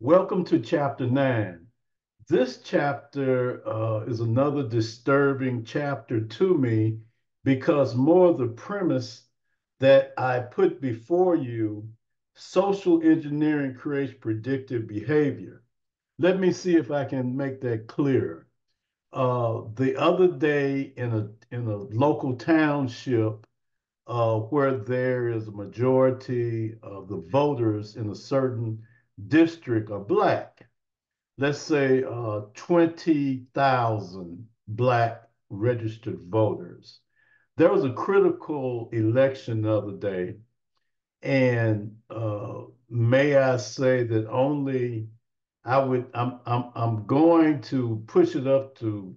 Welcome to chapter 9. This chapter is another disturbing chapter to me because more of the premise that I put before you, social engineering creates predictive behavior. Let me see if I can make that clear. The other day in a local township where there is a majority of the voters in a certain district are Black. Let's say 20,000 Black registered voters. There was a critical election the other day, and may I say that only I'm going to push it up to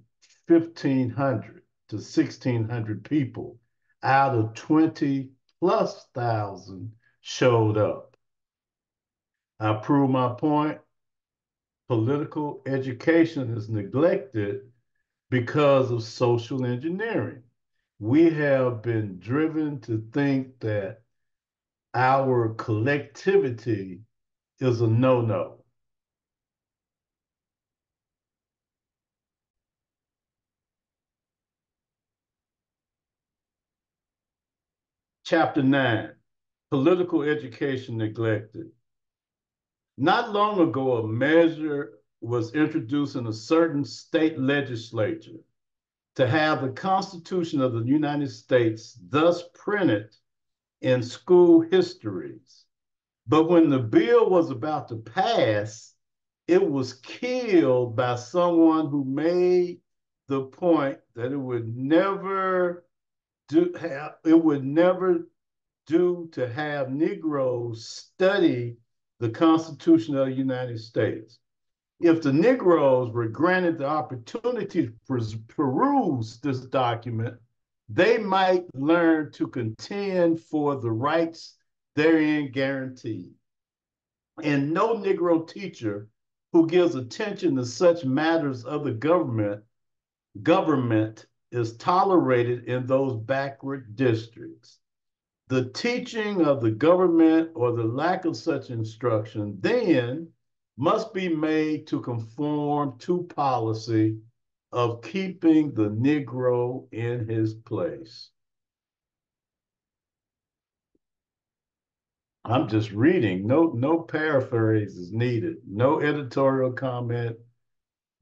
1,500 to 1,600 people out of 20 plus thousand showed up. I prove my point. Political education is neglected because of social engineering. We have been driven to think that our collectivity is a no-no. Chapter 9, Political Education Neglected. Not long ago, a measure was introduced in a certain state legislature to have the Constitution of the United States thus printed in school histories. But when the bill was about to pass, it was killed by someone who made the point that it would never do to have Negroes study the Constitution of the United States. If the Negroes were granted the opportunity to peruse this document, they might learn to contend for the rights therein guaranteed. And no Negro teacher who gives attention to such matters of the government is tolerated in those backward districts. The teaching of the government or the lack of such instruction then must be made to conform to policy of keeping the Negro in his place. I'm just reading. No paraphrase is needed. No editorial comment.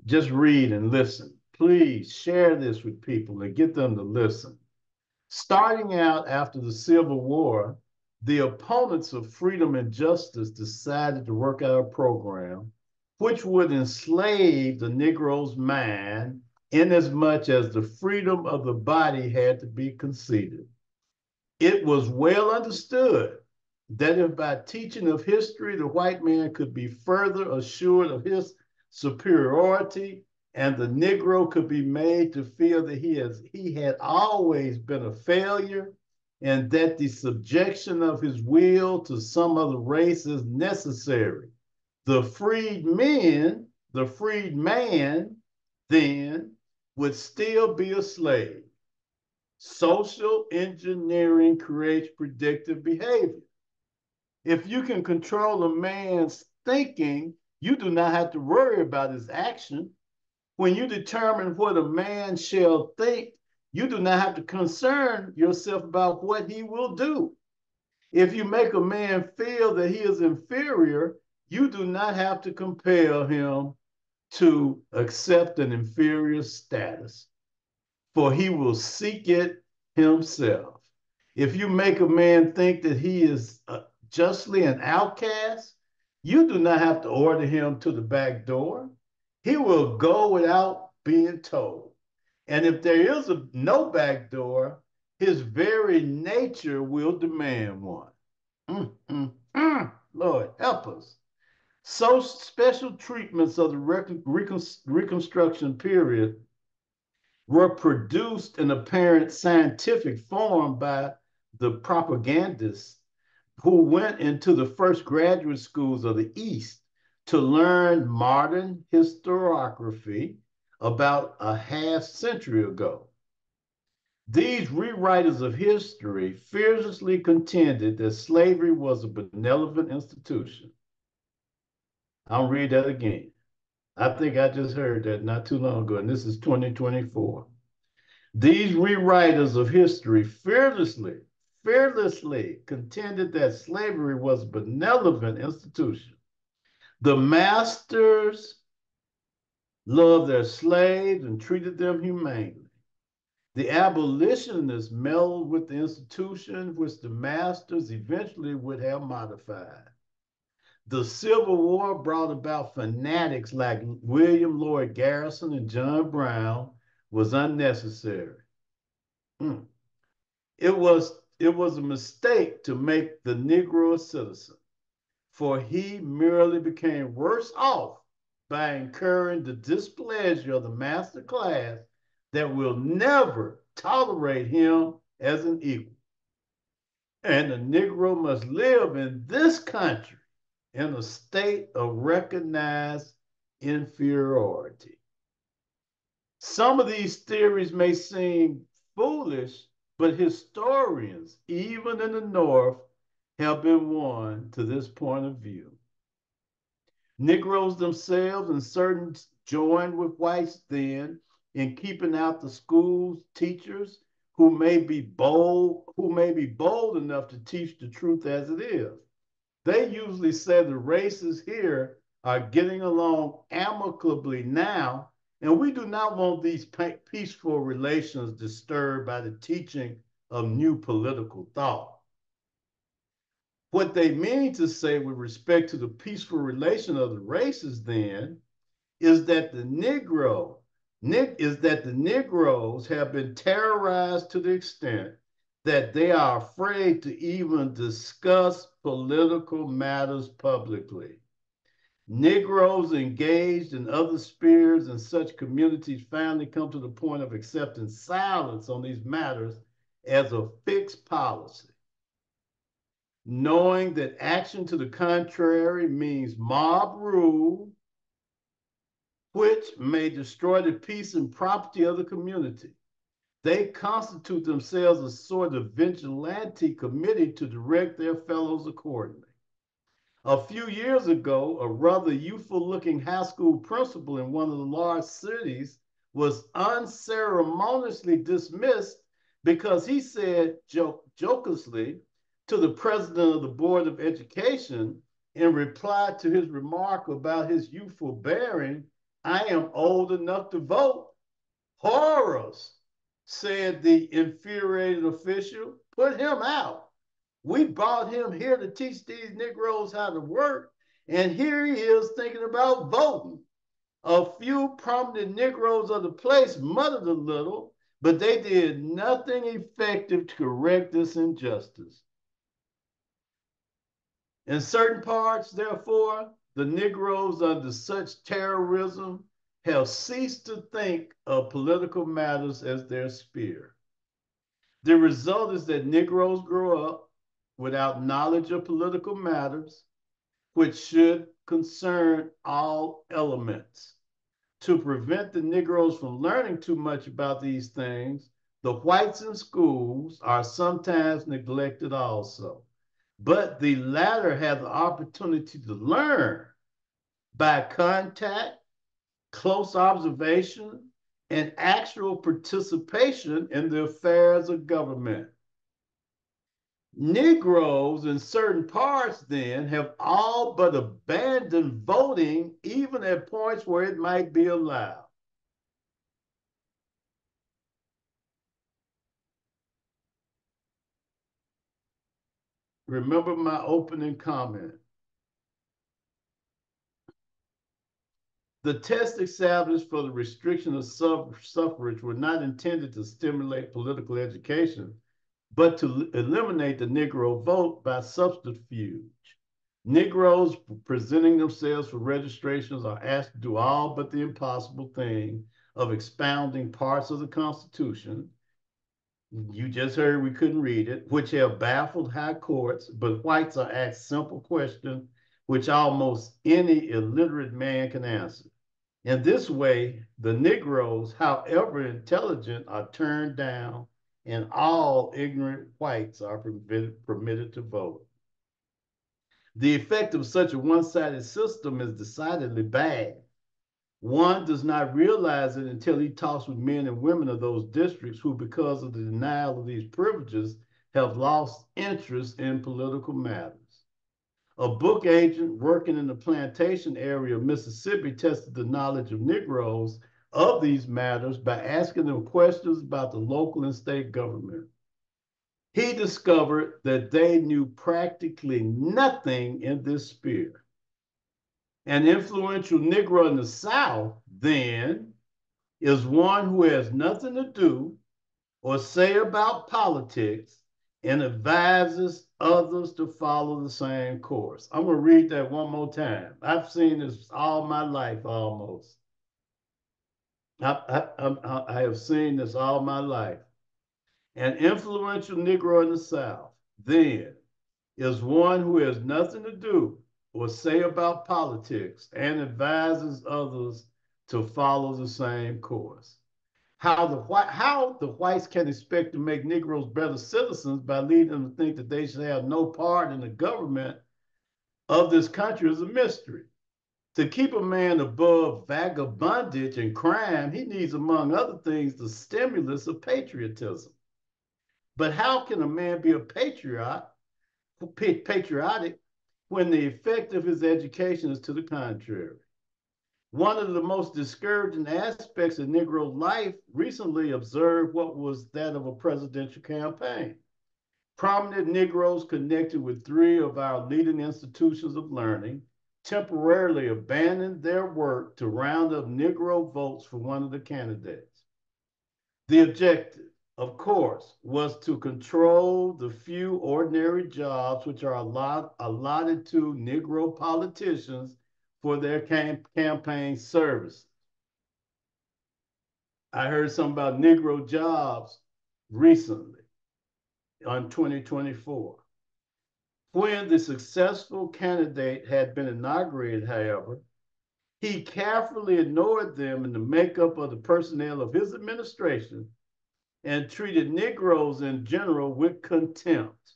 Just read and listen. Please share this with people and get them to listen. Starting out after the Civil War, the opponents of freedom and justice decided to work out a program which would enslave the Negro's mind inasmuch as the freedom of the body had to be conceded. It was well understood that if by teaching of history the white man could be further assured of his superiority and the Negro could be made to feel that he had always been a failure and that the subjection of his will to some other race is necessary. The freedman then would still be a slave. Social engineering creates predictive behavior. If you can control a man's thinking, you do not have to worry about his action. When you determine what a man shall think, you do not have to concern yourself about what he will do. If you make a man feel that he is inferior, you do not have to compel him to accept an inferior status, for he will seek it himself. If you make a man think that he is justly an outcast, you do not have to order him to the back door. He will go without being told. And if there is no back door, his very nature will demand one. Lord, help us. So special treatments of the Reconstruction period were produced in apparent scientific form by the propagandists who went into the first graduate schools of the East to learn modern historiography about a half century ago. These rewriters of history fiercely contended that slavery was a benevolent institution. I'll read that again. I think I just heard that not too long ago, and this is 2024. These rewriters of history fearlessly contended that slavery was a benevolent institution. The masters loved their slaves and treated them humanely. The abolitionists meddled with the institution which the masters eventually would have modified. The Civil War brought about fanatics like William Lloyd Garrison and John Brown was unnecessary. Mm. It was a mistake to make the Negro a citizen, for he merely became worse off by incurring the displeasure of the master class that will never tolerate him as an equal. And the Negro must live in this country in a state of recognized inferiority. Some of these theories may seem foolish, but historians, even in the North, have been won to this point of view. Negroes themselves and certain joined with whites then in keeping out the schools teachers who may be bold enough to teach the truth as it is. They usually say the races here are getting along amicably now, and we do not want these peaceful relations disturbed by the teaching of new political thought. What they mean to say with respect to the peaceful relation of the races, then, is that the Negroes have been terrorized to the extent that they are afraid to even discuss political matters publicly. Negroes engaged in other spheres in such communities finally come to the point of accepting silence on these matters as a fixed policy, knowing that action to the contrary means mob rule, which may destroy the peace and property of the community. They constitute themselves a sort of vigilante committee to direct their fellows accordingly. A few years ago, a rather youthful looking high school principal in one of the large cities was unceremoniously dismissed because he said jocosely to the president of the Board of Education in reply to his remark about his youthful bearing, "I am old enough to vote." "Horrors," said the infuriated official. "Put him out. We brought him here to teach these Negroes how to work, and here he is thinking about voting." A few prominent Negroes of the place muttered a little, but they did nothing effective to correct this injustice. In certain parts, therefore, the Negroes under such terrorism have ceased to think of political matters as their sphere. The result is that Negroes grow up without knowledge of political matters, which should concern all elements. To prevent the Negroes from learning too much about these things, the whites in schools are sometimes neglected also. But the latter have the opportunity to learn by contact, close observation, and actual participation in the affairs of government. Negroes in certain parts then have all but abandoned voting, even at points where it might be allowed. Remember my opening comment. The tests established for the restriction of suffrage were not intended to stimulate political education, but to eliminate the Negro vote by subterfuge. Negroes presenting themselves for registrations are asked to do all but the impossible thing of expounding parts of the Constitution. You just heard we couldn't read it, which have baffled high courts, but whites are asked simple questions which almost any illiterate man can answer. In this way, the Negroes, however intelligent, are turned down, and all ignorant whites are permitted to vote. The effect of such a one-sided system is decidedly bad. One does not realize it until he talks with men and women of those districts who, because of the denial of these privileges, have lost interest in political matters. A book agent working in the plantation area of Mississippi tested the knowledge of Negroes of these matters by asking them questions about the local and state government. He discovered that they knew practically nothing in this sphere. An influential Negro in the South, then, is one who has nothing to do or say about politics and advises others to follow the same course. I'm going to read that one more time. I've seen this all my life almost. I have seen this all my life. An influential Negro in the South, then, is one who has nothing to do or say about politics and advises others to follow the same course. How the whites can expect to make Negroes better citizens by leading them to think that they should have no part in the government of this country is a mystery. To keep a man above vagabondage and crime, he needs, among other things, the stimulus of patriotism. But how can a man be a patriotic when the effect of his education is to the contrary? One of the most discouraging aspects of Negro life recently observed what was that of a presidential campaign. Prominent Negroes connected with three of our leading institutions of learning temporarily abandoned their work to round up Negro votes for one of the candidates. The objective, of course, was to control the few ordinary jobs which are allotted to Negro politicians for their campaign service. I heard something about Negro jobs recently on 2024. When the successful candidate had been inaugurated, however, he carefully ignored them in the makeup of the personnel of his administration and treated Negroes in general with contempt.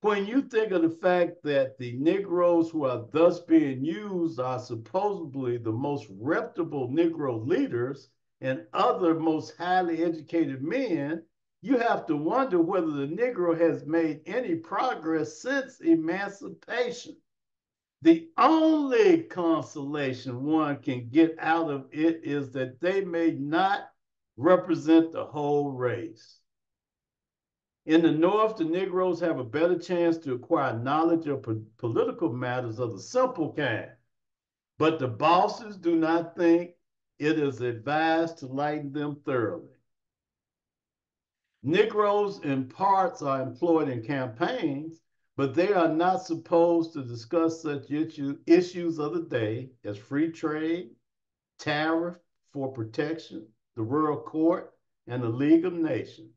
When you think of the fact that the Negroes who are thus being used are supposedly the most reputable Negro leaders and other most highly educated men, you have to wonder whether the Negro has made any progress since emancipation. The only consolation one can get out of it is that they may not represent the whole race. In the North, the Negroes have a better chance to acquire knowledge of political matters of the simple kind, but the bosses do not think it is advised to lighten them thoroughly. Negroes in parts are employed in campaigns, but they are not supposed to discuss such issues of the day as free trade, tariff for protection, the World Court, and the League of Nations.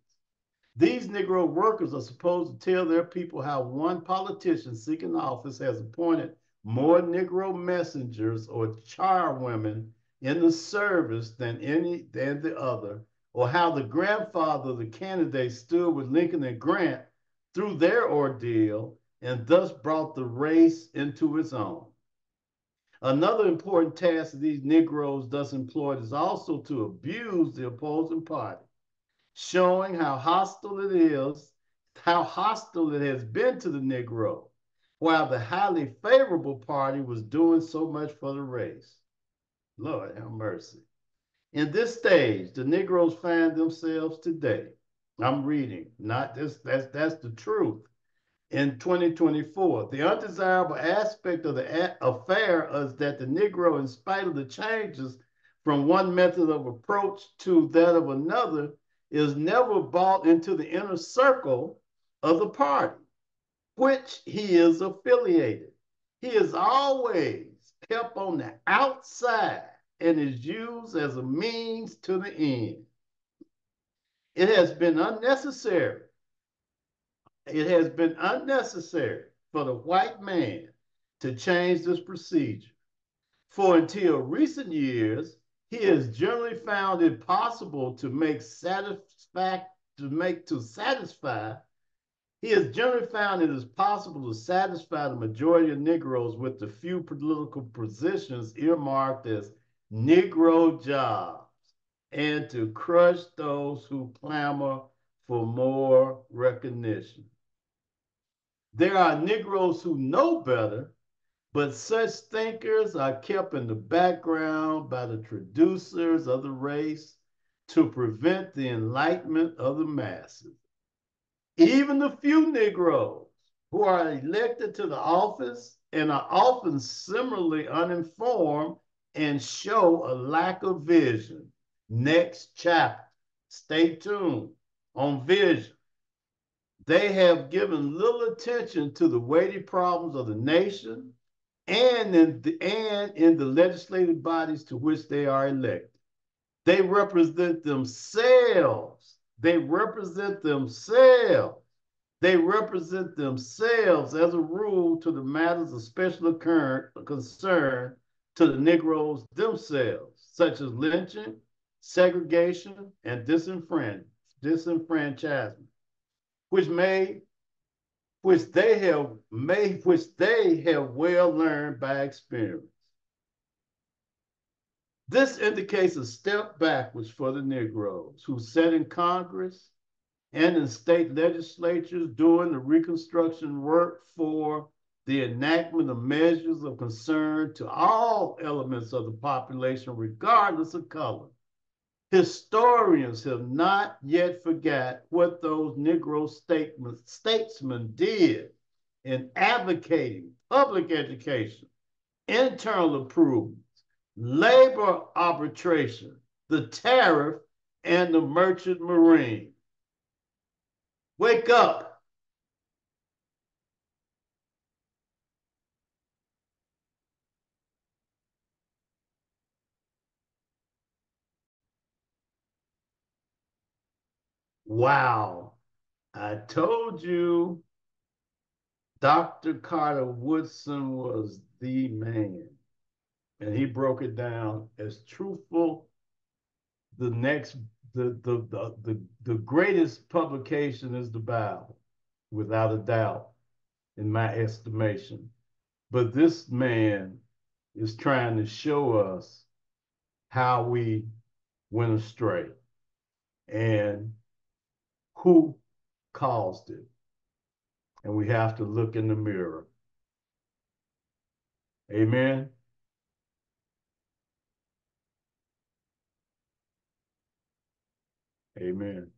These Negro workers are supposed to tell their people how one politician seeking office has appointed more Negro messengers or charwomen in the service than the other, or how the grandfather of the candidate stood with Lincoln and Grant through their ordeal and thus brought the race into its own. Another important task of these Negroes thus employed is also to abuse the opposing party, showing how hostile it has been to the Negro, while the highly favorable party was doing so much for the race. Lord have mercy. In this stage, the Negroes find themselves today. I'm reading, not this, that's the truth. In 2024, the undesirable aspect of the affair is that the Negro, in spite of the changes from one method of approach to that of another, is never brought into the inner circle of the party, which he is affiliated. He is always kept on the outside and is used as a means to the end. It has been unnecessary. It has been unnecessary for the white man to change this procedure. For until recent years, he has generally found it possible to satisfy He has generally found it is possible to satisfy the majority of Negroes with the few political positions earmarked as Negro jobs and to crush those who clamor for more recognition. There are Negroes who know better, but such thinkers are kept in the background by the traducers of the race to prevent the enlightenment of the masses. Even the few Negroes who are elected to the office and are often similarly uninformed and show a lack of vision. Next chapter, stay tuned on vision. They have given little attention to the weighty problems of the nation and in the legislative bodies to which they are elected. They represent themselves. They represent themselves. They represent themselves as a rule to the matters of special concern to the Negroes themselves, such as lynching, segregation, and disenfranchisement, which may which they have well learned by experience. This indicates a step backwards for the Negroes who sat in Congress and in state legislatures during the Reconstruction work for the enactment of measures of concern to all elements of the population, regardless of color. Historians have not yet forgot what those Negro statesmen did in advocating public education, internal improvements, labor arbitration, the tariff, and the merchant marine. Wake up. Wow. I told you Dr. Carter Woodson was the man. And he broke it down as truthful. The next, the greatest publication is the Bible, without a doubt, in my estimation. But this man is trying to show us how we went astray and who caused it. And we have to look in the mirror. Amen. Amen.